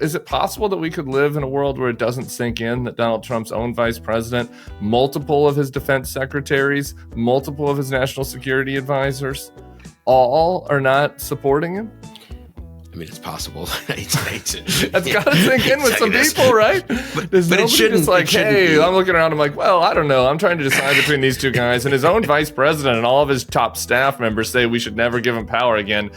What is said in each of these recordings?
Is it possible that we could live in a world where it doesn't sink in that Donald Trump's own vice president, multiple of his defense secretaries, multiple of his national security advisors, all are not supporting him? I mean, it's possible. That's got to sink in with some people, right? But it shouldn't. Just like, hey, I'm looking around. I'm like, well, I don't know. I'm trying to decide between these two guys. And his own vice president and all of his top staff members say we should never give him power again.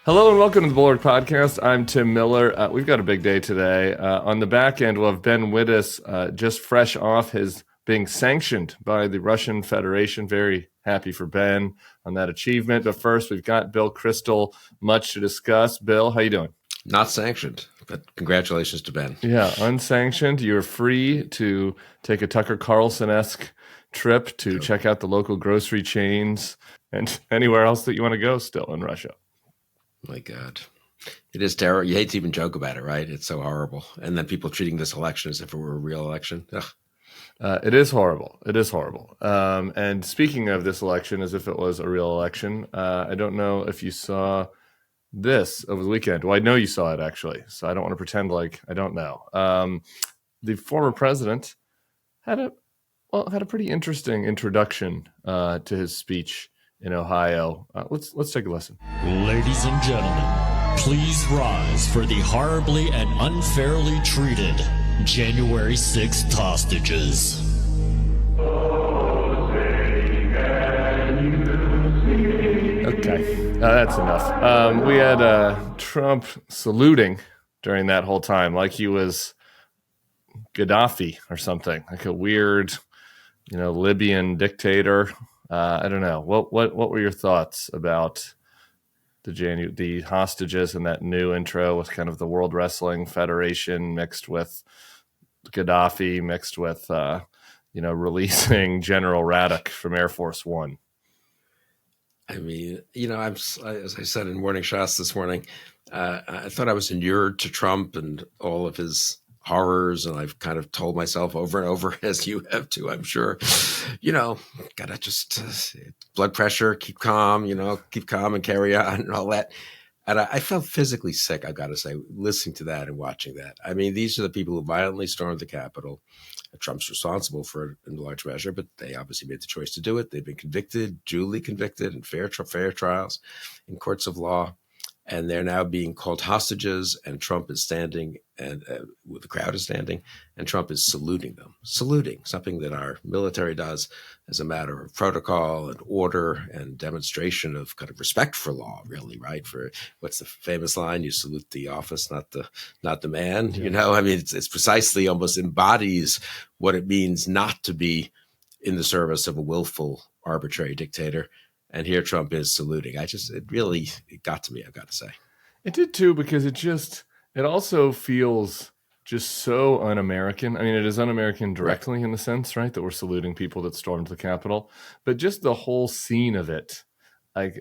Hello and welcome to the Bulwark Podcast. I'm Tim Miller. We've got a big day today. On the back end, we'll have Ben Wittes, just fresh off his being sanctioned by the Russian Federation. Very happy for Ben on that achievement. But first, we've got Bill Kristol, much to discuss. Bill, how you doing? Not sanctioned, but congratulations to Ben. Yeah, unsanctioned. You're free to take a Tucker Carlson-esque trip to check out the local grocery chains and anywhere else that you want to go still in Russia. My God. It is terrible. You hate to even joke about it, right? It's so horrible. And then people treating this election as if it were a real election. It is horrible. It is horrible. And speaking of this election as if it was a real election, I don't know if you saw this over the weekend. Well, I know you saw it, actually, so I don't want to pretend like I don't know. The former president had a pretty interesting introduction to his speech in Ohio. Let's take a listen. Ladies and gentlemen, please rise for the horribly and unfairly treated January 6th hostages. Okay, that's enough. We had Trump saluting during that whole time like he was Gaddafi or something, like a weird, Libyan dictator. I don't know. What were your thoughts about the hostages and that new intro with kind of the World Wrestling Federation mixed with Gaddafi, mixed with releasing General Radek from Air Force One? I mean, as I said in Morning Shots this morning, I thought I was inured to Trump and all of his horrors, and I've kind of told myself over and over, as you have too, I'm sure, gotta just blood pressure, keep calm and carry on and all that. And I felt physically sick, I've got to say, listening to that and watching that. I mean, these are the people who violently stormed the Capitol. Trump's responsible for it in large measure, but they obviously made the choice to do it. They've been convicted, duly convicted in fair trials in courts of law. And they're now being called hostages, and Trump is standing, and the crowd is standing, and Trump is saluting them. Saluting, something that our military does as a matter of protocol and order and demonstration of kind of respect for law, really, right? For what's the famous line? You salute the office, not the man. Yeah. I mean, it's precisely almost embodies what it means not to be in the service of a willful, arbitrary dictator. And here Trump is saluting. It got to me, I've got to say. It did too, because it also feels just so un-American. I mean, it is un-American directly, right, in the sense, right, that we're saluting people that stormed the Capitol. But just the whole scene of it,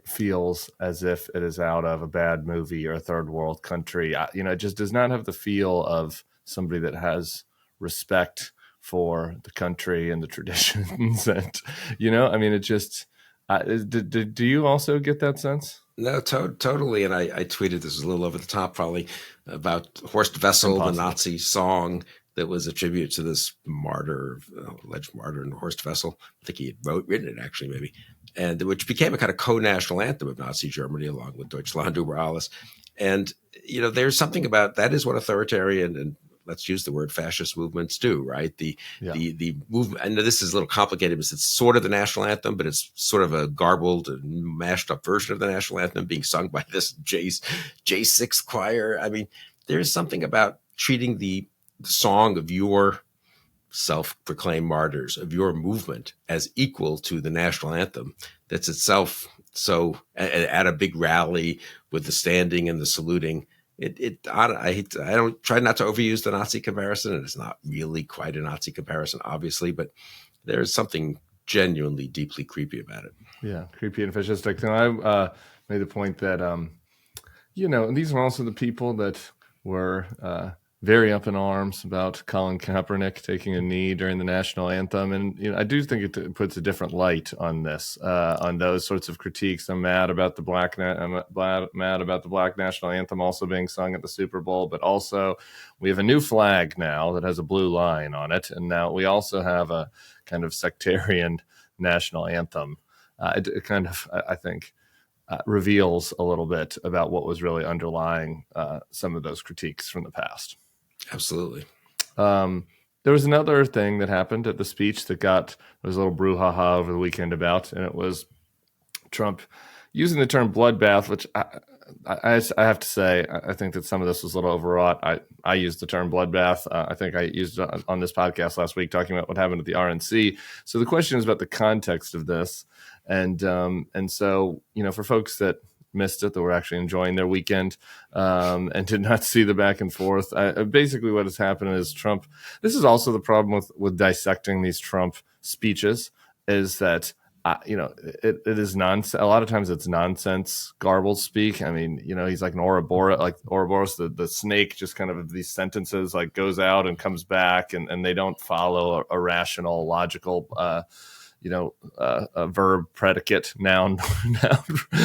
feels as if it is out of a bad movie or a third world country. It just does not have the feel of somebody that has respect for the country and the traditions. And, I mean, it just... Do you also get that sense? No, totally. And I tweeted, this was a little over the top probably, about Horst Wessel, the Nazi song that was a tribute to this alleged martyr, Horst Wessel. I think he had written it, actually, maybe, and which became a kind of co-national anthem of Nazi Germany, along with Deutschland über alles. And, there's something about that is what authoritarian and let's use the word fascist movements do, right? The movement, and this is a little complicated because it's sort of the national anthem, but it's sort of a garbled and mashed up version of the national anthem being sung by this J6 choir. I mean, there's something about treating the song of your self-proclaimed martyrs, of your movement, as equal to the national anthem that's itself so at a big rally with the standing and the saluting. I don't try not to overuse the Nazi comparison, and it's not really quite a Nazi comparison, obviously, but there's something genuinely deeply creepy about it. Yeah, creepy and fascistic. And I made the point that, these are also the people that were very up in arms about Colin Kaepernick taking a knee during the national anthem. And I do think it puts a different light on this, on those sorts of critiques. I'm mad about the black national anthem also being sung at the Super Bowl, but also we have a new flag now that has a blue line on it. And now we also have a kind of sectarian national anthem. It kind of, I think, reveals a little bit about what was really underlying some of those critiques from the past. Absolutely. There was another thing that happened at the speech that there was a little brouhaha over the weekend about, and it was Trump using the term bloodbath, which I have to say, I think that some of this was a little overwrought. I used the term bloodbath. I think I used it on this podcast last week talking about what happened at the RNC. So the question is about the context of this. And so, for folks that missed it, that were actually enjoying their weekend and did not see the back and forth. Basically what has happened is Trump, this is also the problem with dissecting these Trump speeches, is that, it is nonsense. A lot of times it's nonsense, garbled speak. I mean, he's like an Ouroboros, the snake, just kind of these sentences like goes out and comes back and they don't follow a rational, logical, a verb, predicate, noun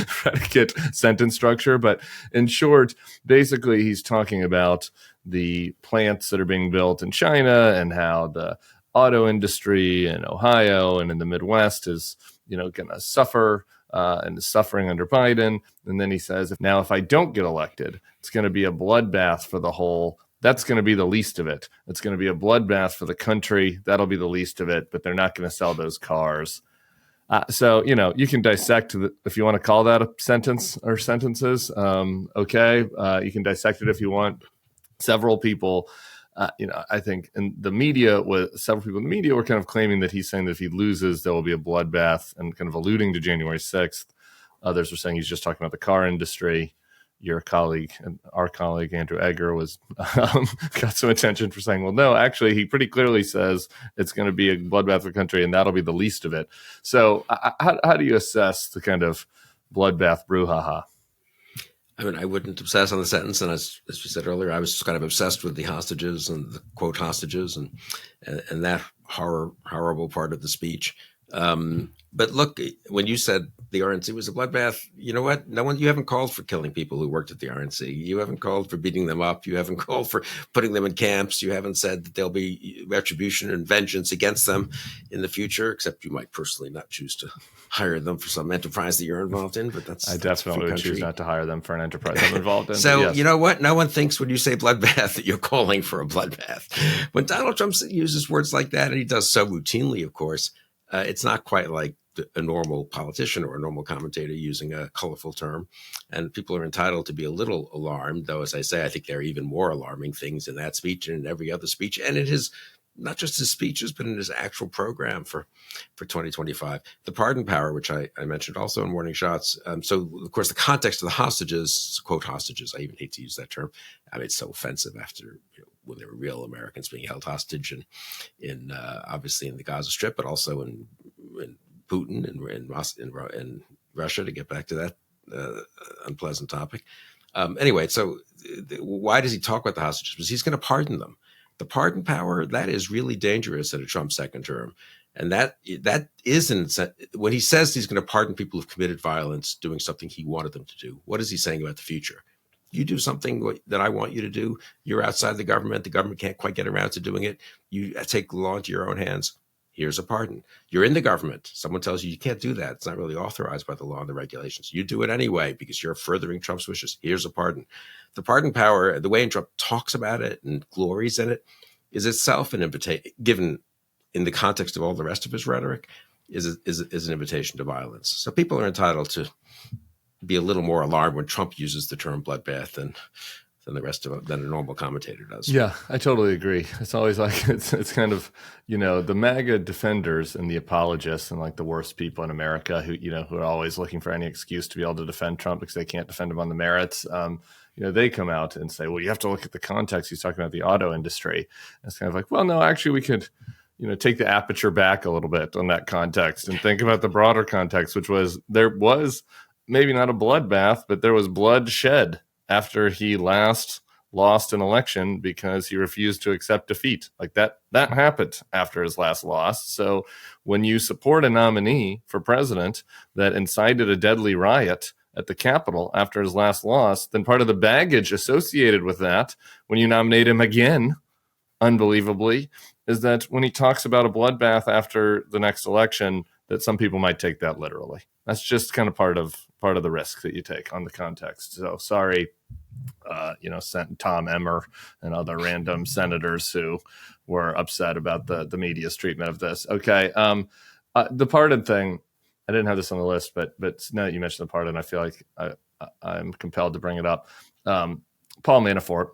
predicate sentence structure. But in short, basically he's talking about the plants that are being built in China and how the auto industry in Ohio and in the Midwest is, going to suffer and is suffering under Biden. And then he says, if I don't get elected, it's going to be a bloodbath for the whole. That's going to be the least of it. It's going to be a bloodbath for the country. That'll be the least of it, but they're not going to sell those cars. So, you can dissect if you want to call that a sentence or sentences. Okay. You can dissect it if you want. Several people, I think in the media, several people in the media were kind of claiming that he's saying that if he loses, there will be a bloodbath and kind of alluding to January 6th. Others were saying he's just talking about the car industry. Your colleague and our colleague, Andrew Egger, got some attention for saying, well, no, actually, he pretty clearly says it's going to be a bloodbath for the country, and that'll be the least of it. So how do you assess the kind of bloodbath brouhaha? I mean, I wouldn't obsess on the sentence. And as we said earlier, I was kind of obsessed with the hostages and the quote hostages and that horrible part of the speech. But look, when you said the RNC was a bloodbath, you know what? You haven't called for killing people who worked at the RNC. You haven't called for beating them up. You haven't called for putting them in camps. You haven't said that there'll be retribution and vengeance against them in the future, except you might personally not choose to hire them for some enterprise that you're involved in. But I definitely would choose not to hire them for an enterprise I'm involved in. So yes. You know what? No one thinks when you say bloodbath that you're calling for a bloodbath. When Donald Trump uses words like that, and he does so routinely, of course, it's not quite like a normal politician or a normal commentator using a colorful term. And people are entitled to be a little alarmed, though, as I say, I think there are even more alarming things in that speech and in every other speech. And in his, not just his speeches, but in his actual program for 2025. The pardon power, which I mentioned also in Morning Shots. So, of course, the context of the hostages, quote hostages, I even hate to use that term. I mean, it's so offensive after, when there were real Americans being held hostage in obviously in the Gaza Strip, but also in Putin and Russia, to get back to that unpleasant topic. Anyway, so why does he talk about the hostages? Because he's going to pardon them. The pardon power, that is really dangerous in a Trump second term. And that isn't, when he says he's going to pardon people who've committed violence, doing something he wanted them to do, what is he saying about the future? You do something that I want you to do. You're outside the government can't quite get around to doing it. You take the law into your own hands. Here's a pardon. You're in the government. Someone tells you can't do that. It's not really authorized by the law and the regulations. You do it anyway because you're furthering Trump's wishes. Here's a pardon. The pardon power, the way Trump talks about it and glories in it, is itself an invitation, given in the context of all the rest of his rhetoric, is an invitation to violence. So people are entitled to be a little more alarmed when Trump uses the term bloodbath than a normal commentator does. Yeah, I totally agree. It's always like it's kind of, the MAGA defenders and the apologists and like the worst people in America who are always looking for any excuse to be able to defend Trump because they can't defend him on the merits. They come out and say, well, you have to look at the context. He's talking about the auto industry. And it's kind of like, well, no, actually we could, take the aperture back a little bit on that context and think about the broader context, which was there was maybe not a bloodbath, but there was blood shed after he last lost an election because he refused to accept defeat. Like that happened after his last loss. So when you support a nominee for president that incited a deadly riot at the Capitol after his last loss, then part of the baggage associated with that, when you nominate him again, unbelievably, is that when he talks about a bloodbath after the next election, that some people might take that literally. That's just kind of part of the risk that you take on the context. So sorry, Tom Emmer and other random senators who were upset about the media's treatment of this. Okay, the pardon thing, I didn't have this on the list, but now that you mentioned the pardon, I feel like I'm compelled to bring it up. Paul Manafort,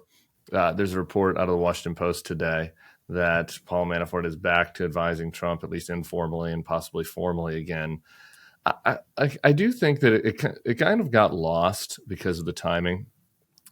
there's a report out of the Washington Post today that Paul Manafort is back to advising Trump, at least informally and possibly formally again. I do think that it kind of got lost because of the timing.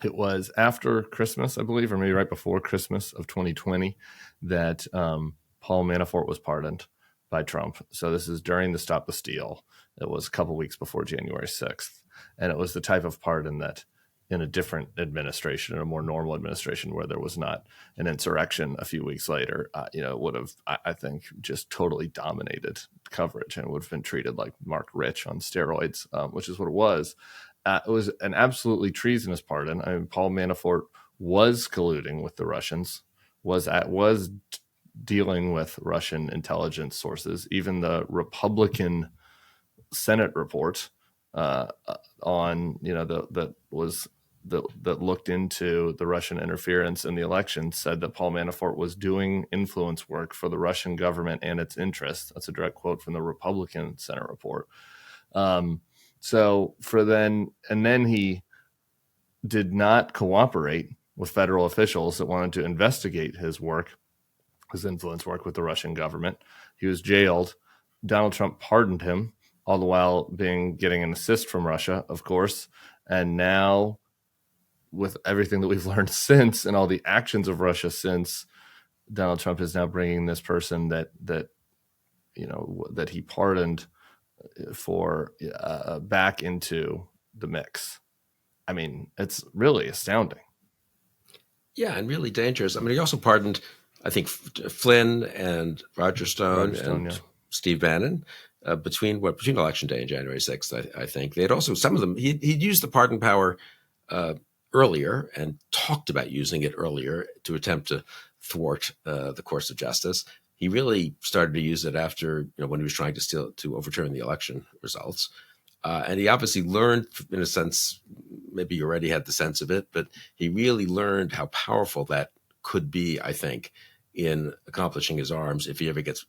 It was after Christmas, I believe, or maybe right before Christmas of 2020 that Paul Manafort was pardoned by Trump. So this is during the Stop the Steal. It was a couple weeks before January 6th. And it was the type of pardon that in a different administration, in a more normal administration where there was not an insurrection a few weeks later, it would have, I think, just totally dominated coverage and would have been treated like Mark Rich on steroids, which is what it was. It was an absolutely treasonous pardon. I mean, Paul Manafort was colluding with the Russians, was dealing with Russian intelligence sources. Even the Republican Senate report that looked into the Russian interference in the election said that Paul Manafort was doing influence work for the Russian government and its interests. That's a direct quote from the Republican Senate report. Then he did not cooperate with federal officials that wanted to investigate his influence work with the Russian government. He was jailed. Donald Trump pardoned him, all the while getting an assist from Russia, of course. And now, with everything that we've learned since and all the actions of Russia since, Donald Trump is now bringing this person that he pardoned for back into the mix. I mean, it's really astounding. Yeah, and really dangerous. I mean, he also pardoned, I think, Flynn and Roger Stone and Steve Bannon between Election Day and January 6th. I think they had also, some of them, he'd used the pardon power earlier and talked about using it earlier to attempt to thwart the course of justice. He really started to use it after, when he was trying to overturn the election results. And he obviously learned, in a sense, maybe you already had the sense of it, but he really learned how powerful that could be, I think, in accomplishing his aims if he ever gets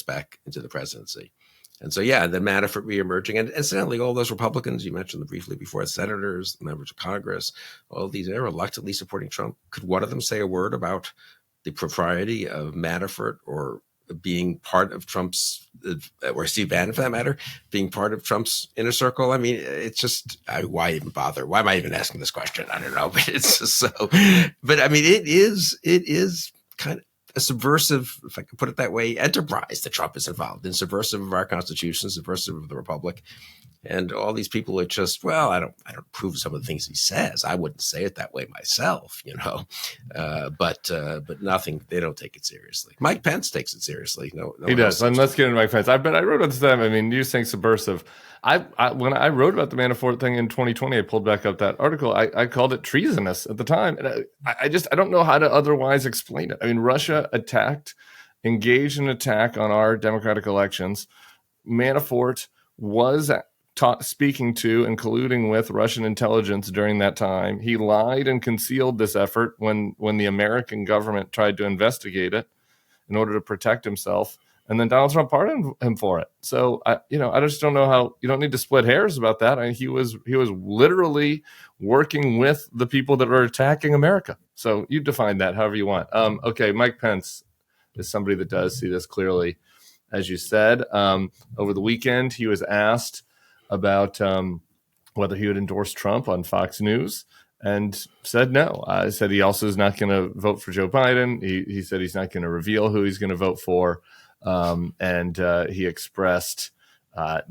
back into the presidency. And so, yeah, the Manafort reemerging, and incidentally, all those Republicans, you mentioned them briefly before, senators, members of Congress, all these, they're reluctantly supporting Trump. Could one of them say a word about the propriety of Manafort or being part of Trump's, or Steve Bannon for that matter, being part of Trump's inner circle? I mean, it's just, why even bother? Why am I even asking this question? I don't know, but it's just so, but I mean, it is kind of a subversive, if I can put it that way, enterprise that Trump is involved in, subversive of our Constitution, subversive of the Republic. And all these people are just, well, I don't approve of some of the things he says. I wouldn't say it that way myself, but nothing, they don't take it seriously. Mike Pence takes it seriously. No, he does. And let's get into Mike Pence. I wrote about this time. I mean, you saying subversive. When I wrote about the Manafort thing in 2020, I pulled back up that article. I called it treasonous at the time. And I don't know how to otherwise explain it. I mean, Russia engaged in an attack on our democratic elections. Manafort was speaking to and colluding with Russian intelligence during that time. He lied and concealed this effort when the American government tried to investigate it in order to protect himself. And then Donald Trump pardoned him for it. So I just don't know how. You don't need to split hairs about that. I mean, he was literally working with the people that are attacking America. So you define that however you want. Okay, Mike Pence is somebody that does see this clearly, as you said. Over the weekend, he was asked about whether he would endorse Trump on Fox News and said no. Said he also is not going to vote for Joe Biden. He said he's not going to reveal who he's going to vote for. And he expressed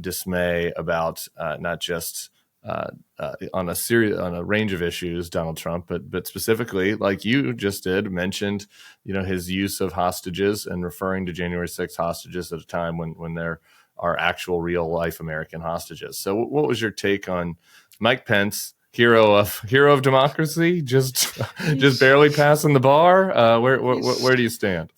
dismay about not just on a range of issues, Donald Trump, but specifically, like you just did, mentioned, his use of hostages and referring to January 6th hostages at a time when there are actual real life American hostages. So what was your take on Mike Pence, hero of democracy, just barely passing the bar? Where do you stand?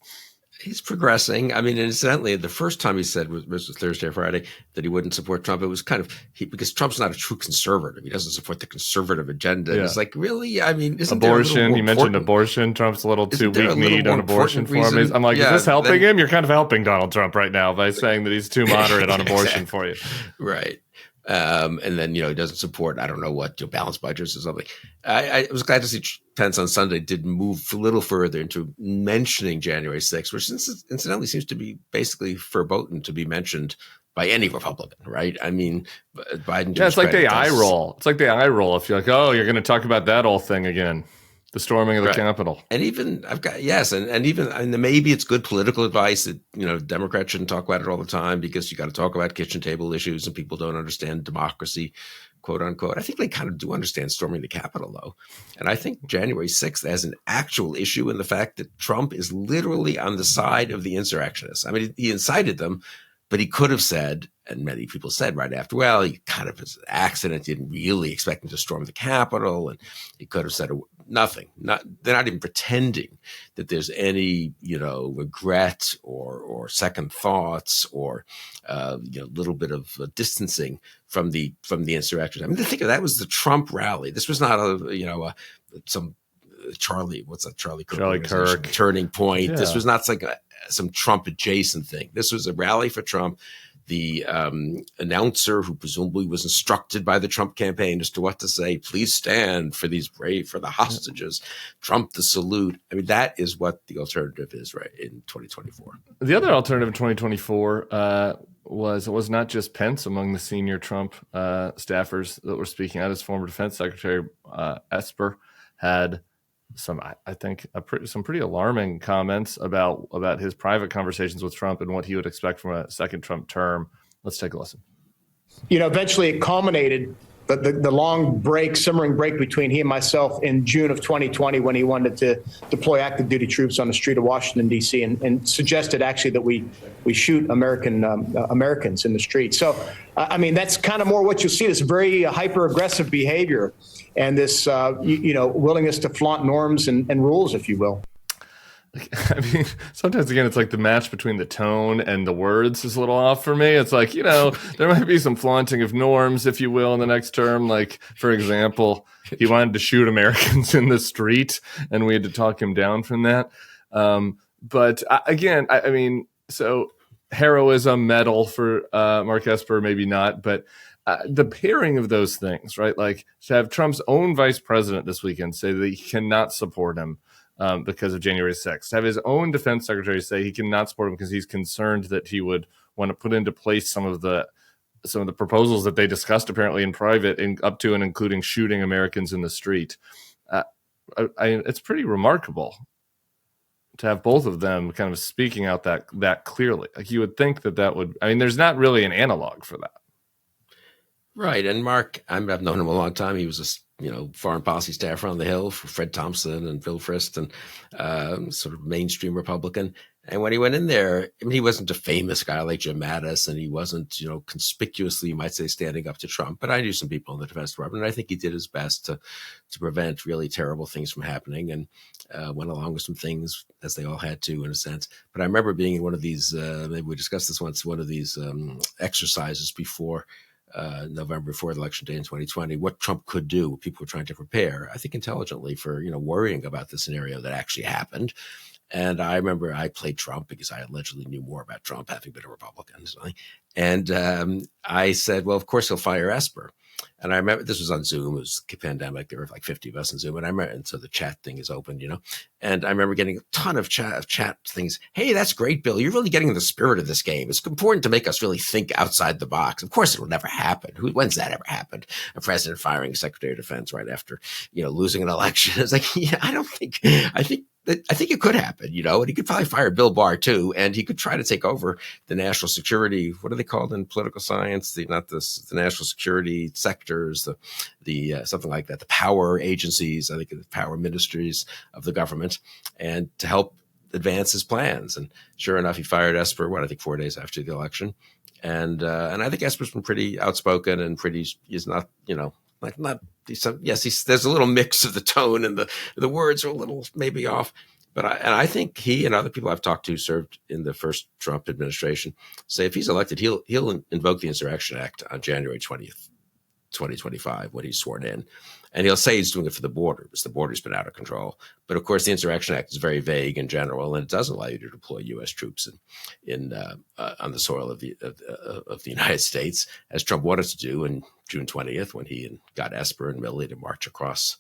He's progressing. I mean, incidentally, the first time he said was Thursday or Friday that he wouldn't support Trump. It was kind of because Trump's not a true conservative. He doesn't support the conservative agenda. Yeah. It's like, really? I mean, isn't abortion? He mentioned abortion. Trump's a little too weak-kneed on abortion for him. I'm like, is this helping him? You're kind of helping Donald Trump right now by saying that he's too moderate on abortion for you. Right. And then, he doesn't support, I don't know what, balanced budgets or something. I was glad to see Pence on Sunday did move a little further into mentioning January 6th, which incidentally seems to be basically verboten to be mentioned by any Republican, right? I mean, Biden. Yeah, it's like they eye roll. It's like they eye roll if you're like, oh, you're going to talk about that old thing again. The storming of the Capitol. And even and maybe it's good political advice that, Democrats shouldn't talk about it all the time because you got to talk about kitchen table issues and people don't understand democracy, quote unquote. I think they kind of do understand storming the Capitol, though. And I think January 6th has an actual issue in the fact that Trump is literally on the side of the insurrectionists. I mean, he incited them, but he could have said, and many people said right after, well, he kind of was an accident, didn't really expect him to storm the Capitol. And he could have said nothing. They're not even pretending that there's any, regret or second thoughts or, little bit of distancing from the insurrection. I mean, think of that was the Trump rally. This was not some Charlie Kirk turning point. Yeah. This was not like some Trump adjacent thing. This was a rally for Trump. The announcer, who presumably was instructed by the Trump campaign as to what to say, please stand for for the hostages, Trump the salute. I mean, that is what the alternative is right in 2024. The other alternative in 2024 was not just Pence among the senior Trump staffers that were speaking out. His former defense secretary, Esper, had some pretty alarming comments about his private conversations with Trump and what he would expect from a second Trump term. Let's take a listen. Eventually it culminated, the long break, simmering break between he and myself in June of 2020 when he wanted to deploy active duty troops on the street of Washington, D.C. and suggested actually that we shoot Americans in the street. So, I mean, that's kind of more what you'll see, this very hyper-aggressive behavior and this, willingness to flaunt norms and rules, if you will. I mean, sometimes, again, it's like the match between the tone and the words is a little off for me. It's like, there might be some flaunting of norms, if you will, in the next term. Like, for example, he wanted to shoot Americans in the street, and we had to talk him down from that. But again, I mean, so heroism, medal for Mark Esper, maybe not, but the pairing of those things, right? Like to have Trump's own vice president this weekend say that he cannot support him because of January 6th. To have his own defense secretary say he cannot support him because he's concerned that he would want to put into place some of the proposals that they discussed apparently in private, up to and including shooting Americans in the street. It's pretty remarkable to have both of them kind of speaking out that clearly. Like you would think that would. I mean, there's not really an analog for that. Right. And Mark, I've known him a long time. He was a foreign policy staffer on the Hill for Fred Thompson and Bill Frist and sort of mainstream Republican. And when he went in there, I mean, he wasn't a famous guy like Jim Mattis, and he wasn't, conspicuously, you might say, standing up to Trump. But I knew some people in the Defense Department, and I think he did his best to prevent really terrible things from happening, and went along with some things as they all had to, in a sense. But I remember being in one of these, maybe we discussed this once, one of these exercises before November, before election day in 2020, what Trump could do. People were trying to prepare, I think, intelligently for, worrying about the scenario that actually happened. And I remember I played Trump because I allegedly knew more about Trump, having been a Republican. And I said, well, of course he'll fire Esper. And I remember this was on Zoom. It was a pandemic. There were like 50 of us on Zoom. And so the chat thing is open, And I remember getting a ton of chat things. Hey, that's great, Bill. You're really getting the spirit of this game. It's important to make us really think outside the box. Of course, it will never happen. When's that ever happened? A president firing a Secretary of Defense right after, losing an election. It's like, I think I think it could happen, and he could probably fire Bill Barr too, and he could try to take over the national security. What are they called in political science? The national security sectors, the something like that. The power agencies, I think, the power ministries of the government, and to help advance his plans. And sure enough, he fired Esper. I think 4 days after the election, and I think Esper's been pretty outspoken and he's not, there's a little mix of the tone and the words are a little maybe off, but I think he and other people I've talked to served in the first Trump administration say if he's elected, he'll invoke the Insurrection Act on January 20th, 2025 when he's sworn in, and he'll say he's doing it for the border because the border's been out of control. But of course, the Insurrection Act is very vague in general, and it doesn't allow you to deploy U.S. troops on the soil of the United States, as Trump wanted to do in June 20th when he got Esper and Milley to march across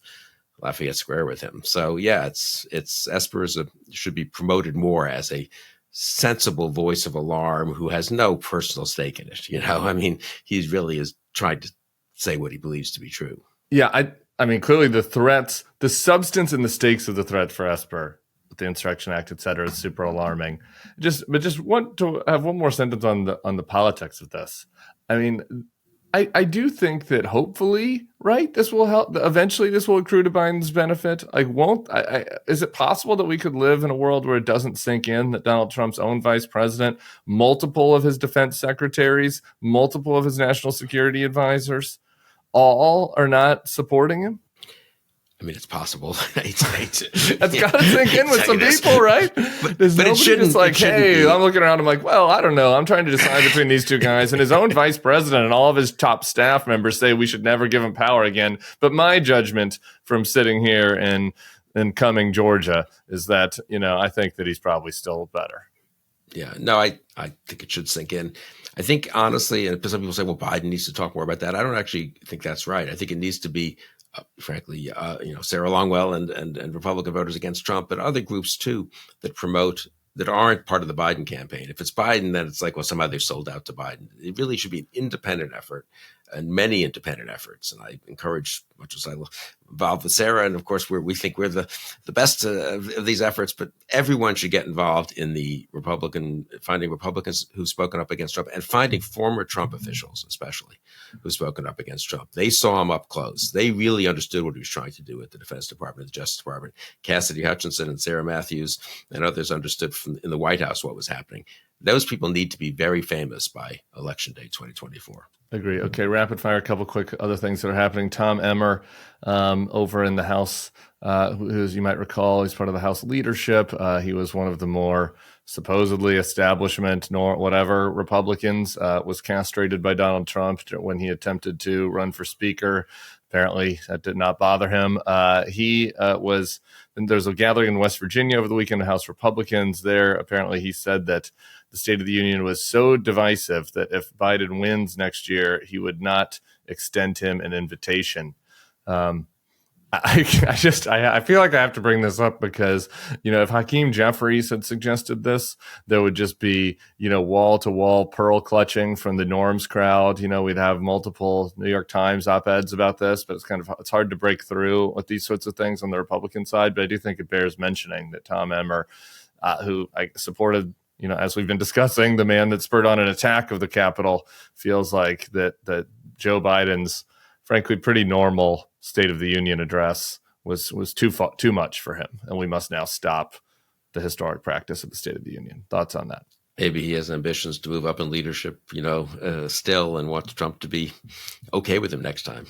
Lafayette Square with him. So yeah, it's Esper should be promoted more as a sensible voice of alarm who has no personal stake in it. He really is trying to say what he believes to be true. Yeah, I mean, clearly the threats, the substance and the stakes of the threat for Esper, the Insurrection Act, et cetera, is super alarming. But just want to have one more sentence on the politics of this. I mean, I do think that hopefully, right, this will help. Eventually, this will accrue to Biden's benefit. Is it possible that we could live in a world where it doesn't sink in that Donald Trump's own vice president, multiple of his defense secretaries, multiple of his national security advisors, all are not supporting him? I mean, it's possible. That's got to sink in with some people, right? But it shouldn't. Hey, I'm looking around. I'm like, well, I don't know. I'm trying to decide between these two guys. And his own vice president and all of his top staff members say we should never give him power again. But my judgment from sitting here in Cumming, Georgia, is that, I think that he's probably still better. Yeah, no, I think it should sink in. I think, honestly, and some people say, well, Biden needs to talk more about that. I don't actually think that's right. I think it needs to be, frankly, Sarah Longwell and Republican voters against Trump, but other groups, too, that aren't part of the Biden campaign. If it's Biden, then it's like, well, somehow they've sold out to Biden. It really should be an independent effort, and many independent efforts. And I encourage, much as I will involve with Sarah, and of course we think we're the best of these efforts, but everyone should get involved in finding Republicans who've spoken up against Trump and finding former Trump officials, especially, who've spoken up against Trump. They saw him up close. They really understood what he was trying to do at the Defense Department, the Justice Department. Cassidy Hutchinson and Sarah Matthews and others understood in the White House what was happening. Those people need to be very famous by Election Day 2024. Agree. Okay, rapid fire. A couple quick other things that are happening. Tom Emmer over in the House, who, as you might recall, he's part of the House leadership. He was one of the more supposedly establishment Republicans, was castrated by Donald Trump when he attempted to run for Speaker. Apparently, that did not bother him. There's a gathering in West Virginia over the weekend of House Republicans there. Apparently, he said that the State of the Union was so divisive that if Biden wins next year, he would not extend him an invitation. I feel like I have to bring this up because, if Hakeem Jeffries had suggested this, there would just be, wall to wall pearl clutching from the norms crowd. We'd have multiple New York Times op-eds about this, but it's hard to break through with these sorts of things on the Republican side. But I do think it bears mentioning that Tom Emmer, who I supported, as we've been discussing, the man that spurred on an attack of the Capitol, feels like that Joe Biden's, frankly, pretty normal State of the Union address was too much for him, and we must now stop the historic practice of the State of the Union. Thoughts on that? Maybe he has ambitions to move up in leadership, still, and wants Trump to be okay with him next time.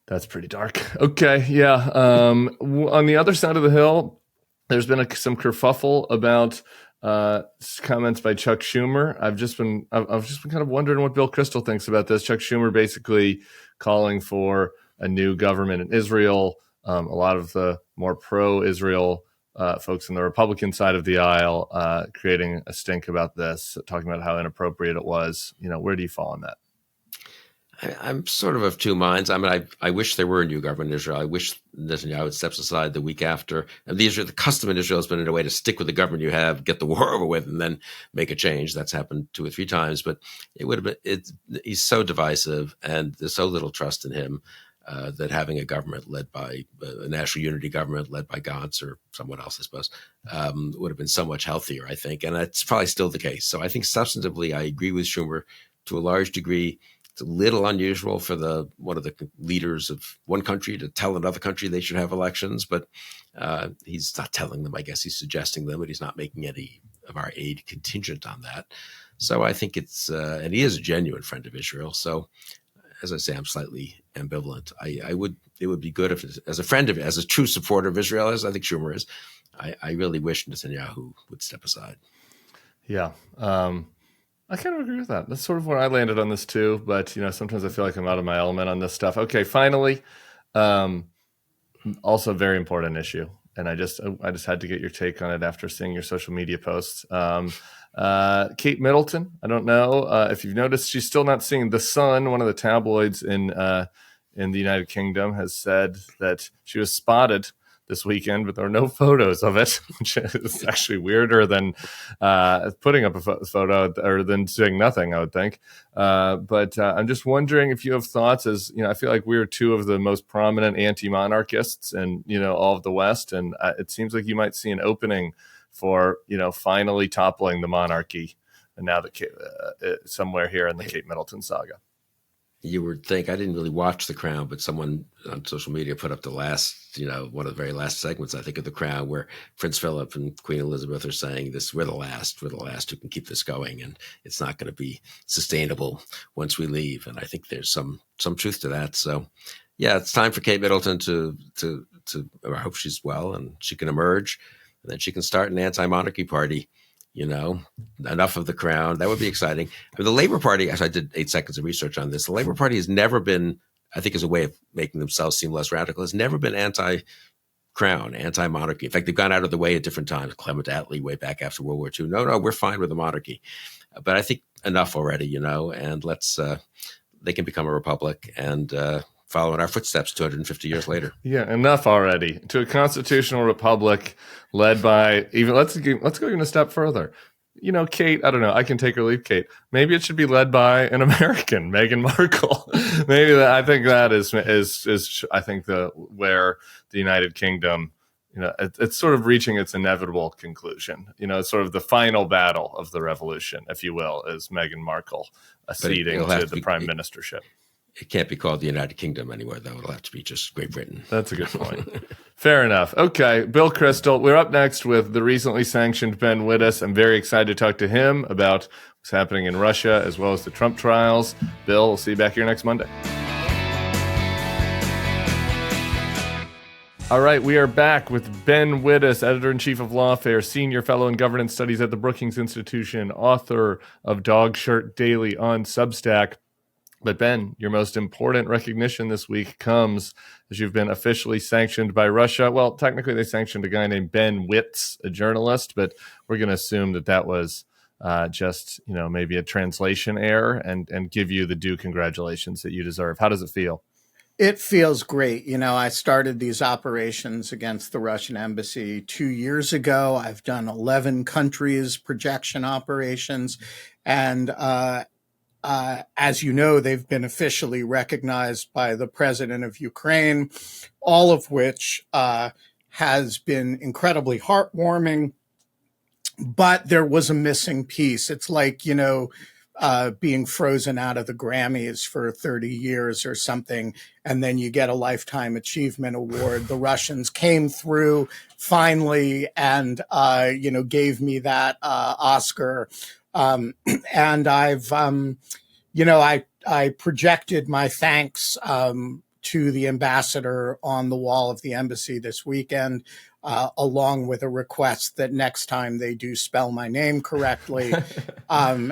That's pretty dark. Okay, yeah. On the other side of the hill, there's been some kerfuffle about comments by Chuck Schumerr. I've just been kind of wondering what Bill Kristol thinks about this. Chuck Schumerr basically calling for a new government in Israel. A lot of the more pro-Israel folks on the Republican side of the aisle creating a stink about this, talking about how inappropriate it was. Where do you fall on that? I'm sort of two minds. I mean, I wish there were a new government in Israel. I wish Netanyahu steps aside the week after. And the custom in Israel has been in a way to stick with the government you have, get the war over with, and then make a change. That's happened 2 or 3 times. But it would have been. He's so divisive, and there's so little trust in him. that having a government led by a national unity government led by Gantz or someone else, I suppose, would have been so much healthier, I think. And that's probably still the case. So I think substantively, I agree with Schumerr to a large degree. It's a little unusual for one of the leaders of one country to tell another country they should have elections, but he's not telling them. I guess he's suggesting them, but he's not making any of our aid contingent on that. So I think it's, and he is a genuine friend of Israel. So as I say, I'm slightly ambivalent. It would be good if, as a true supporter of Israel, as I think Schumerr is, I really wish Netanyahu would step aside. Yeah. I kind of agree with that. That's sort of where I landed on this too. But, sometimes I feel like I'm out of my element on this stuff. Okay, finally, also a very important issue. And I just had to get your take on it after seeing your social media posts. Kate Middleton, I don't know if you've noticed, she's still not seeing The Sun. One of the tabloids in the United Kingdom has said that she was spotted this weekend, but there are no photos of it, which is actually weirder than putting up a photo or than saying nothing, I would think. But I'm just wondering if you have thoughts, as I feel like we're two of the most prominent anti-monarchists in all of the West, and it seems like you might see an opening for finally toppling the monarchy, and now that somewhere here in the Kate Middleton saga. You would think, I didn't really watch The Crown, but someone on social media put up the last, one of the very last segments, I think, of The Crown, where Prince Philip and Queen Elizabeth are saying this, we're the last who can keep this going, and it's not going to be sustainable once we leave. And I think there's some truth to that. So yeah, it's time for Kate Middleton to I hope she's well and she can emerge, and then she can start an anti-monarchy party. Enough of The Crown. That would be exciting. I mean, the Labour Party, as I did 8 seconds of research on this, the Labour Party has never been, I think as a way of making themselves seem less radical, has never been anti-Crown, anti-monarchy. In fact, they've gone out of the way at different times. Clement Attlee way back after World War II. No, we're fine with the monarchy. But I think enough already, and they can become a republic and follow in our footsteps 250 years later. Yeah, enough already. To a constitutional republic led by let's go even a step further. Kate, I don't know, I can take or leave Kate. Maybe it should be led by an American, Meghan Markle. Maybe I think that is I think where the United Kingdom, it's sort of reaching its inevitable conclusion. It's sort of the final battle of the revolution, if you will, is Meghan Markle acceding to the prime ministership. It can't be called the United Kingdom anymore, though. It'll have to be just Great Britain. That's a good point. Fair enough. Okay, Bill Kristol, we're up next with the recently sanctioned Ben Wittes. I'm very excited to talk to him about what's happening in Russia as well as the Trump trials. Bill, we'll see you back here next Monday. All right, we are back with Ben Wittes, editor-in-chief of Lawfare, senior fellow in governance studies at the Brookings Institution, author of Dog Shirt Daily on Substack. But Ben, your most important recognition this week comes as you've been officially sanctioned by Russia. Well, technically they sanctioned a guy named Ben Wittes, a journalist, but we're going to assume that was just, maybe a translation error and give you the due congratulations that you deserve. How does it feel? It feels great. I started these operations against the Russian embassy 2 years ago. I've done 11 countries projection operations, and as you know, they've been officially recognized by the president of Ukraine, all of which has been incredibly heartwarming. But there was a missing piece. It's like, being frozen out of the Grammys for 30 years or something, and then you get a Lifetime Achievement Award. The Russians came through finally and, gave me that Oscar. And I've, I projected my thanks to the ambassador on the wall of the embassy this weekend, along with a request that next time they do spell my name correctly. All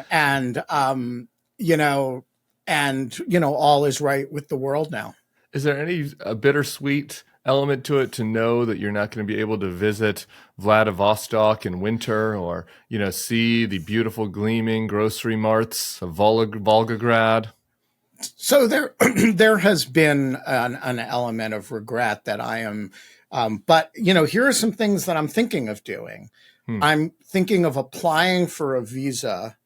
is right with the world now. Is there any bittersweet element to it to know that you're not going to be able to visit Vladivostok in winter or, see the beautiful gleaming grocery marts of Volgograd? So there has been an element of regret that I am, but here are some things that I'm thinking of doing. I'm thinking of applying for a visa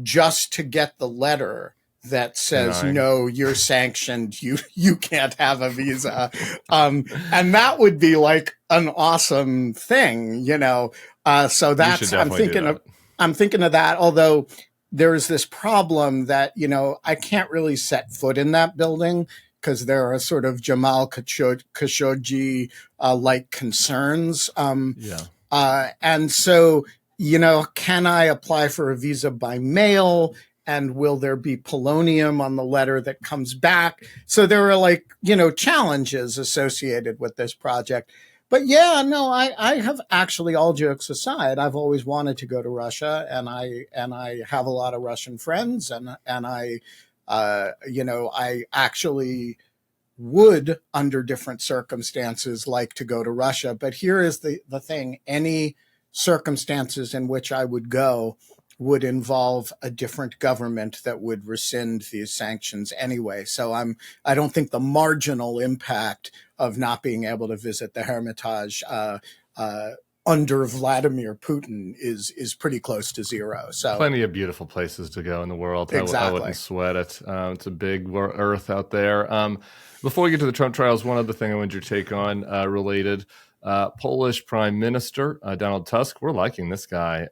just to get the letter that says, Denying. no, you're sanctioned. You can't have a visa. And that would be like an awesome thing, so that's, I'm thinking of that. Although there's this problem that, I can't really set foot in that building because there are sort of Jamal Khashoggi like concerns. And so, can I apply for a visa by mail? And will there be polonium on the letter that comes back? So there are challenges associated with this project. But yeah, no, I have actually, all jokes aside, I've always wanted to go to Russia, and I have a lot of Russian friends, and I actually would, under different circumstances, like to go to Russia. But here is the thing: any circumstances in which I would go would involve a different government that would rescind these sanctions anyway. So I don't think the marginal impact of not being able to visit the Hermitage under Vladimir Putin is pretty close to zero. So plenty of beautiful places to go in the world. Exactly. I wouldn't sweat it. It's a big earth out there. Before we get to the Trump trials, one other thing I want your take on related. Polish Prime Minister Donald Tusk. We're liking this guy.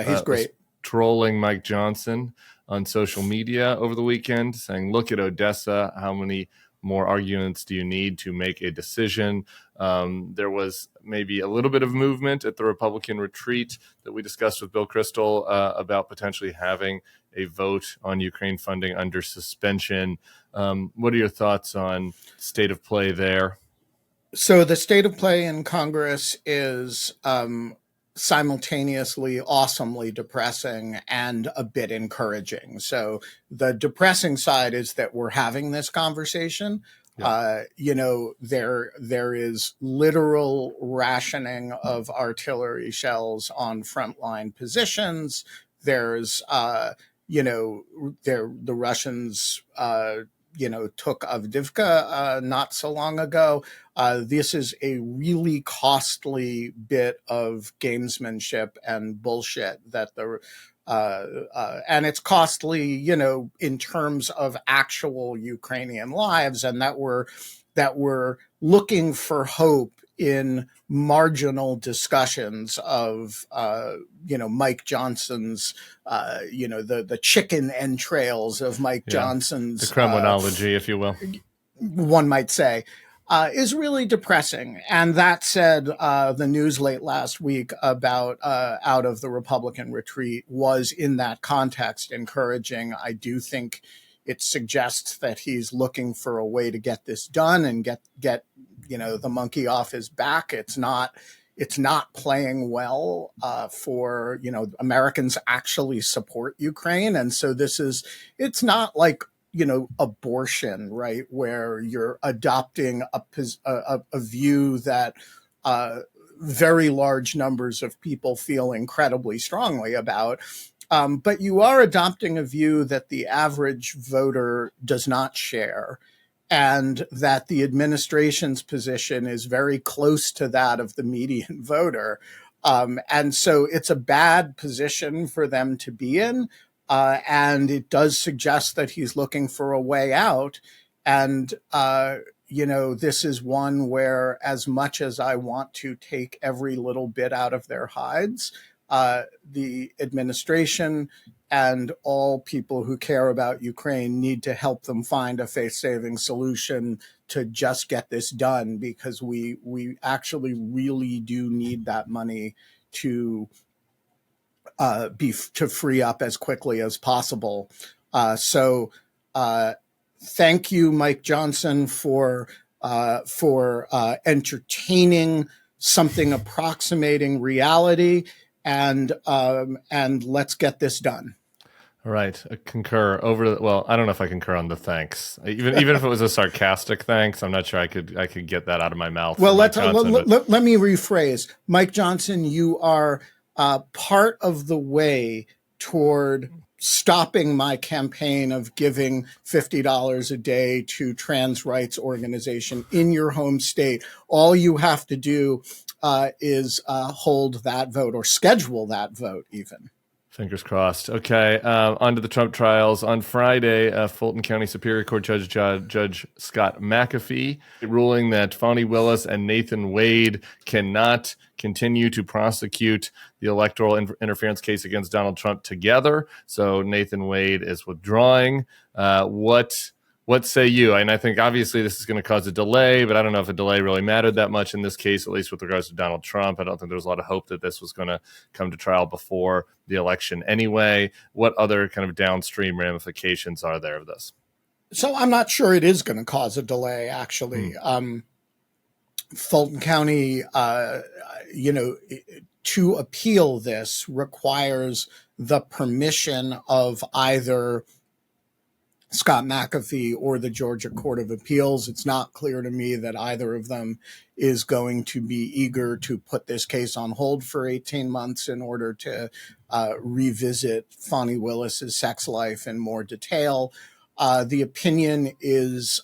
He's great. Trolling Mike Johnson on social media over the weekend, saying, look at Odessa. How many more arguments do you need to make a decision? There was maybe a little bit of movement at the Republican retreat that we discussed with Bill Kristol about potentially having a vote on Ukraine funding under suspension. What are your thoughts on state of play there? So the state of play in Congress is simultaneously awesomely depressing and a bit encouraging. So the depressing side is that we're having this conversation. Yeah. There is literal rationing of artillery shells on frontline positions. There's, the Russians, took Avdiivka not so long ago. This is a really costly bit of gamesmanship and bullshit that and it's costly, in terms of actual Ukrainian lives, and that we're looking for hope in marginal discussions of, Mike Johnson's, the chicken entrails of Mike Johnson's. The criminology, if you will. One might say, is really depressing. And that said, the news late last week about out of the Republican retreat was in that context encouraging. I do think it suggests that he's looking for a way to get this done and get the monkey off his back. It's not playing well for Americans actually support Ukraine, and so it's not like abortion, right, where you're adopting a view that very large numbers of people feel incredibly strongly about. But you are adopting a view that the average voter does not share, and that the administration's position is very close to that of the median voter. And so it's a bad position for them to be in. And it does suggest that he's looking for a way out. And, this is one where, as much as I want to take every little bit out of their hides, the administration and all people who care about Ukraine need to help them find a faith-saving solution to just get this done, because we actually really do need that money to free up as quickly as possible. So thank you, Mike Johnson, for entertaining something approximating reality. And let's get this done. All right, I concur. I don't know if I concur on the thanks. Even if it was a sarcastic thanks, I'm not sure I could get that out of my mouth. Well, let me rephrase. Mike Johnson, you are part of the way toward stopping my campaign of giving $50 a day to trans rights organization in your home state. All you have to do is hold that vote or schedule that vote even. Fingers crossed. Okay, on to the Trump trials. On Friday, Fulton County Superior Court Judge Scott McAfee ruling that Fani Willis and Nathan Wade cannot continue to prosecute the electoral interference case against Donald Trump together. So Nathan Wade is withdrawing. What say you? And I think obviously this is going to cause a delay, but I don't know if a delay really mattered that much in this case, at least with regards to Donald Trump. I don't think there was a lot of hope that this was going to come to trial before the election anyway. What other kind of downstream ramifications are there of this? So I'm not sure it is going to cause a delay, actually. Fulton County, to appeal this requires the permission of either Scott McAfee or the Georgia Court of Appeals. It's not clear to me that either of them is going to be eager to put this case on hold for 18 months in order to revisit Fani Willis's sex life in more detail. The opinion is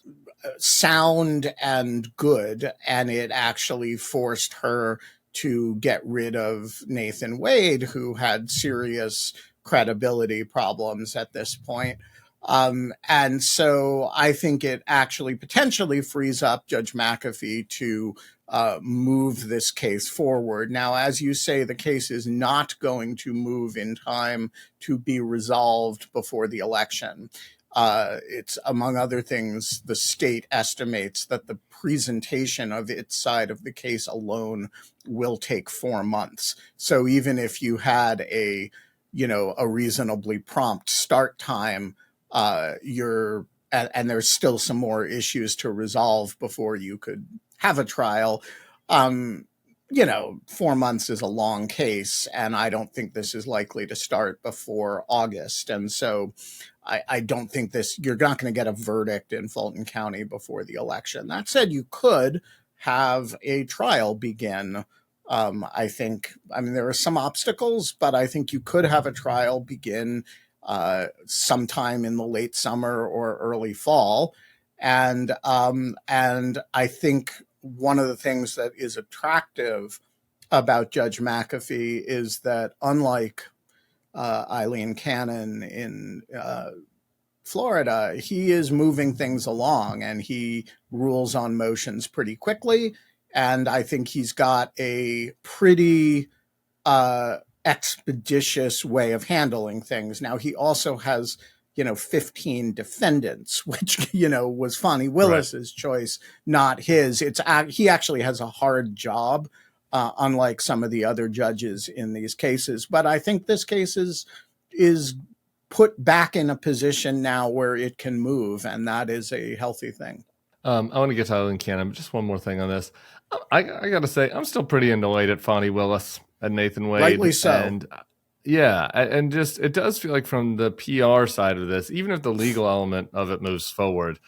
sound and good, and it actually forced her to get rid of Nathan Wade, who had serious credibility problems at this point. And so I think it actually potentially frees up Judge McAfee to move this case forward. Now, as you say, the case is not going to move in time to be resolved before the election. It's, among other things, the state estimates that the presentation of its side of the case alone will take 4 months. So even if you had a reasonably prompt start time, and there's still some more issues to resolve before you could have a trial. 4 months is a long case, and I don't think this is likely to start before August. And so I don't think you're not going to get a verdict in Fulton County before the election. That said, you could have a trial begin. There are some obstacles, but I think you could have a trial begin sometime in the late summer or early fall. And I think one of the things that is attractive about Judge McAfee is that, unlike Aileen Cannon in Florida, he is moving things along, and he rules on motions pretty quickly. And I think he's got a pretty expeditious way of handling things. Now, he also has, 15 defendants, which, was Fani Willis's choice, not his. He actually has a hard job, unlike some of the other judges in these cases. But I think this case is put back in a position now where it can move, and that is a healthy thing. I want to get to Aileen Cannon, but just one more thing on this. I got to say, I'm still pretty annoyed at Fani Willis and Nathan Wade. Rightly so. And and just it does feel like from the PR side of this, even if the legal element of it moves forward,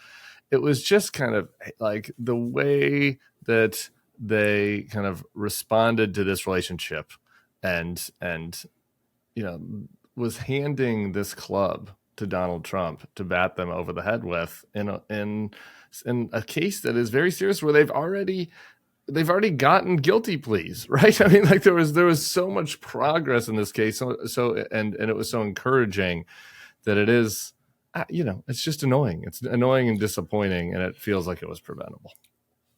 it was just kind of like the way that they kind of responded to this relationship and was handing this club to Donald Trump to bat them over the head with in a case that is very serious, where they've already gotten guilty pleas, right? I mean, like there was so much progress in this case, and it was so encouraging that it is, it's just annoying. It's annoying and disappointing, and it feels like it was preventable.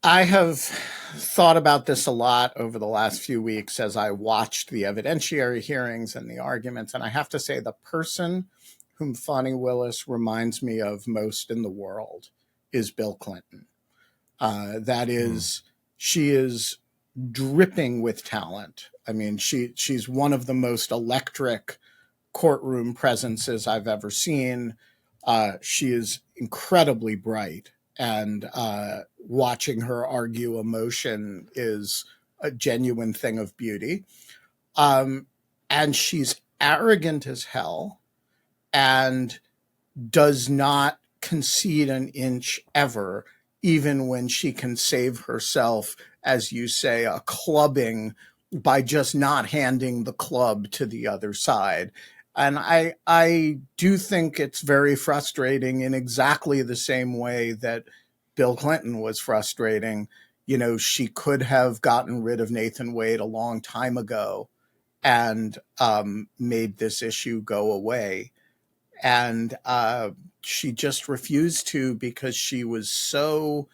I have thought about this a lot over the last few weeks as I watched the evidentiary hearings and the arguments, and I have to say the person whom Fani Willis reminds me of most in the world is Bill Clinton. She is dripping with talent. I mean, she's one of the most electric courtroom presences I've ever seen. She is incredibly bright, and watching her argue a motion is a genuine thing of beauty. And she's arrogant as hell and does not concede an inch ever, even when she can save herself, as you say, a clubbing by just not handing the club to the other side. And I do think it's very frustrating in exactly the same way that Bill Clinton was frustrating. She could have gotten rid of Nathan Wade a long time ago and made this issue go away. And she just refused to, because she was so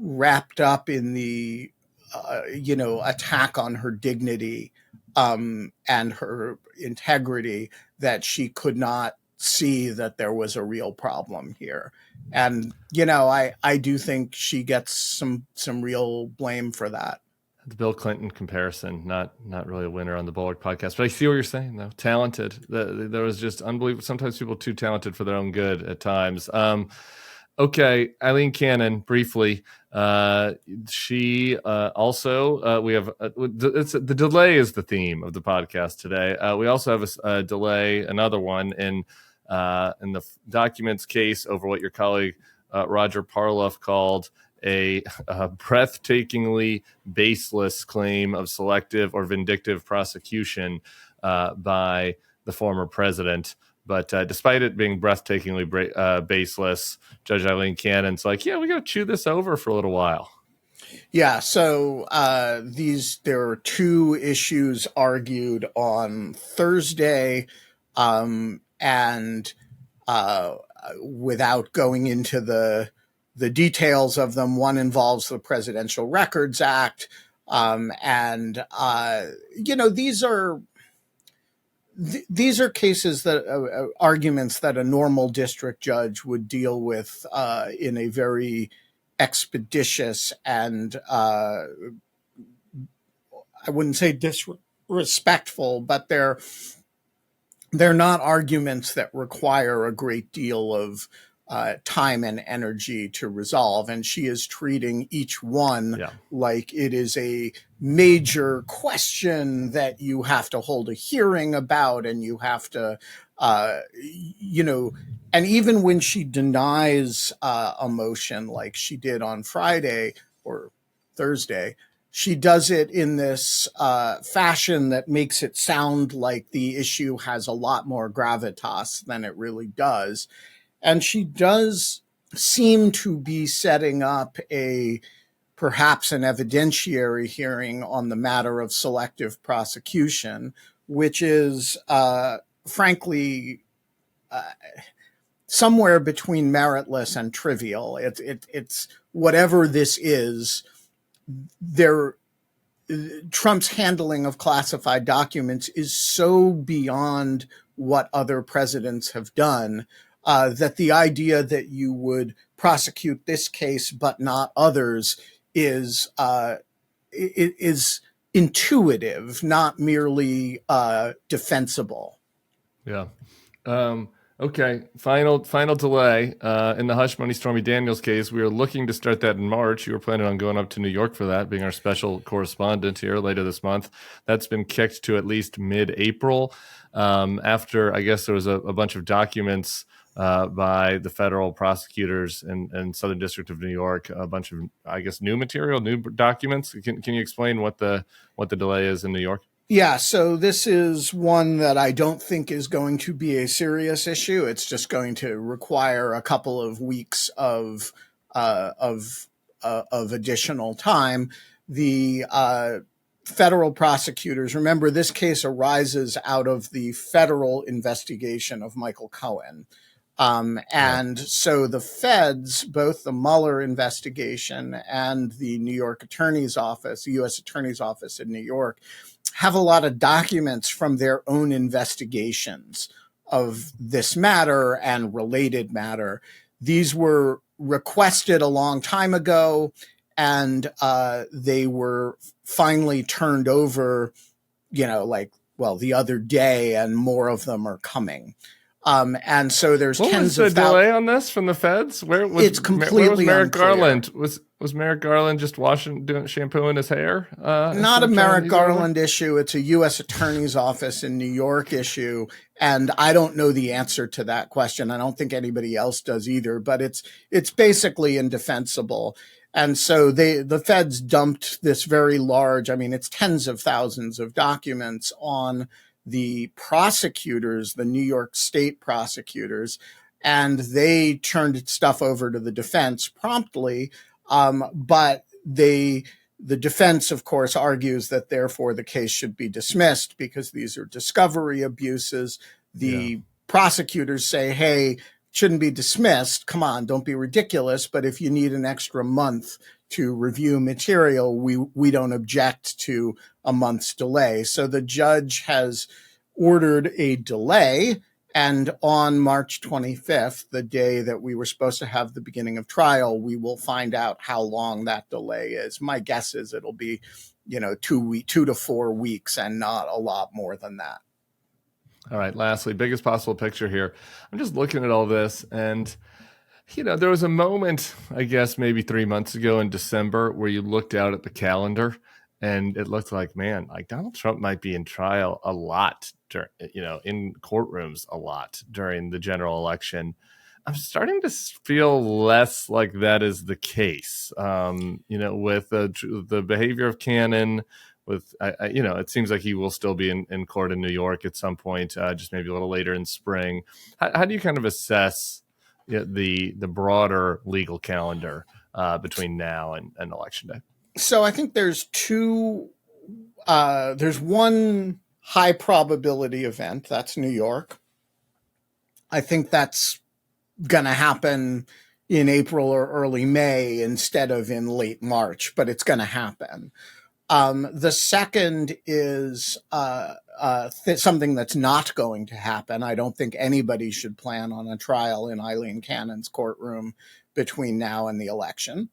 wrapped up in the, attack on her dignity and her integrity, that she could not see that there was a real problem here. And, I do think she gets some real blame for that. The Bill Clinton comparison, not really a winner on the Bulwark podcast, but I see what you're saying though. Talented. There was just unbelievable. Sometimes people are too talented for their own good at times. Okay, Aileen Cannon, briefly. She also, we have, the delay is the theme of the podcast today. We also have a delay, another one in the documents case over what your colleague Roger Parloff called a breathtakingly baseless claim of selective or vindictive prosecution by the former president. But despite it being breathtakingly baseless, Judge Aileen Cannon's like, yeah, we got to chew this over for a little while. Yeah, so there are two issues argued on Thursday, and without going into the details of them, one involves the Presidential Records Act, and these are cases that arguments that a normal district judge would deal with in a very expeditious and I wouldn't say disrespectful, but they're not arguments that require a great deal of time and energy to resolve. And she is treating each one like it is a major question that you have to hold a hearing about, and you have to, and even when she denies a motion like she did on Friday or Thursday, she does it in this fashion that makes it sound like the issue has a lot more gravitas than it really does. And she does seem to be setting up perhaps an evidentiary hearing on the matter of selective prosecution, which is, frankly, somewhere between meritless and trivial. It's whatever this is. Trump's handling of classified documents is so beyond what other presidents have done that the idea that you would prosecute this case but not others is intuitive, not merely defensible. Yeah. Okay. Final delay in the hush money Stormy Daniels case. We are looking to start that in March. You were planning on going up to New York for that, being our special correspondent here later this month. That's been kicked to at least mid-April after, I guess, there was a bunch of documents by the federal prosecutors in Southern District of New York, a bunch of, I guess, new documents. Can you explain what the delay is in New York? Yeah, so this is one that I don't think is going to be a serious issue. It's just going to require a couple of weeks of additional time. The federal prosecutors, remember, this case arises out of the federal investigation of Michael Cohen. So the feds, both the Mueller investigation and the New York Attorney's Office, the U.S. Attorney's Office in New York, have a lot of documents from their own investigations of this matter and related matter. These were requested a long time ago, and they were finally turned over, the other day, and more of them are coming. And so there's tens of thousands. What was the delay on this from the feds? It's completely Merrick unclear. Garland? Was Merrick Garland just shampooing his hair? Not a Merrick Garland issue. It's a U.S. Attorney's Office in New York issue. And I don't know the answer to that question. I don't think anybody else does either, but it's basically indefensible. And so the feds dumped this very large, it's tens of thousands of documents on the prosecutors, the New York State prosecutors, and they turned stuff over to the defense promptly. But they The defense, of course, argues that therefore the case should be dismissed because these are discovery abuses. The prosecutors say, hey, shouldn't be dismissed. Come on, don't be ridiculous. But if you need an extra month to review material, we don't object to a month's delay. So the judge has ordered a delay. And on March 25th, the day that we were supposed to have the beginning of trial, we will find out how long that delay is. My guess is it'll be, 2 to 4 weeks and not a lot more than that. All right. Lastly, biggest possible picture here. I'm just looking at all this, and there was a moment, I guess maybe 3 months ago in December, where you looked out at the calendar and it looked like, man, like Donald Trump might be in trial a lot, in courtrooms a lot during the general election. I'm starting to feel less like that is the case, with the behavior of Cannon. It seems like he will still be in court in New York at some point, just maybe a little later in spring. How do you kind of assess the broader legal calendar between now and Election Day? So I think there's there's one high probability event. That's New York. I think that's going to happen in April or early May instead of in late March, but it's going to happen. The second is something that's not going to happen. I don't think anybody should plan on a trial in Aileen Cannon's courtroom between now and the election.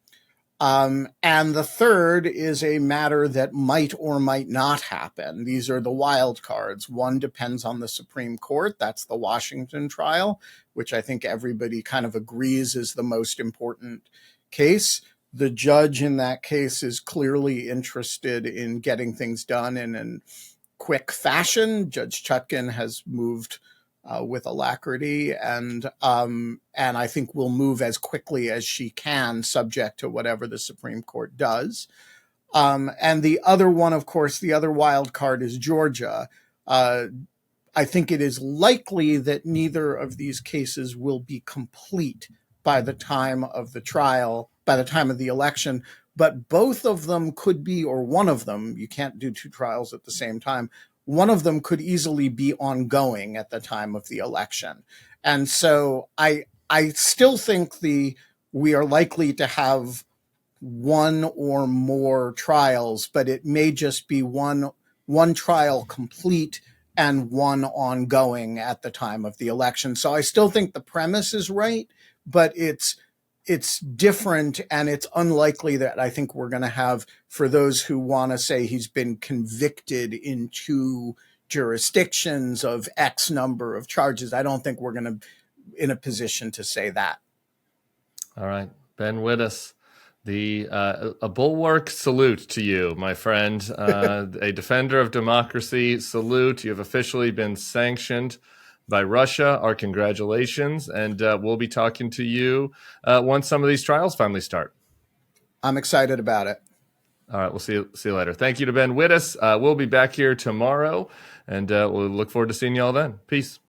And the third is a matter that might or might not happen. These are the wild cards. One depends on the Supreme Court. That's the Washington trial, which I think everybody kind of agrees is the most important case. The judge in that case is clearly interested in getting things done in a quick fashion. Judge Chutkan has moved with alacrity, and I think will move as quickly as she can, subject to whatever the Supreme Court does. And the other one, of course, the other wild card is Georgia. I think it is likely that neither of these cases will be complete by the time of the trial, by the time of the election, but both of them could be, or one of them, you can't do two trials at the same time, one of them could easily be ongoing at the time of the election. And so I still think we are likely to have one or more trials, but it may just be one trial complete and one ongoing at the time of the election. So I still think the premise is right, but it's different, and it's unlikely that I think we're going to have, for those who want to say he's been convicted in 2 jurisdictions of X number of charges. I don't think we're going to be in a position to say that. All right. Ben Wittes, a Bulwark salute to you, my friend. A defender of democracy salute. You have officially been sanctioned by Russia. Our congratulations. And we'll be talking to you once some of these trials finally start. I'm excited about it. All right. We'll see you later. Thank you to Ben Wittes. We'll be back here tomorrow, and we'll look forward to seeing you all then. Peace.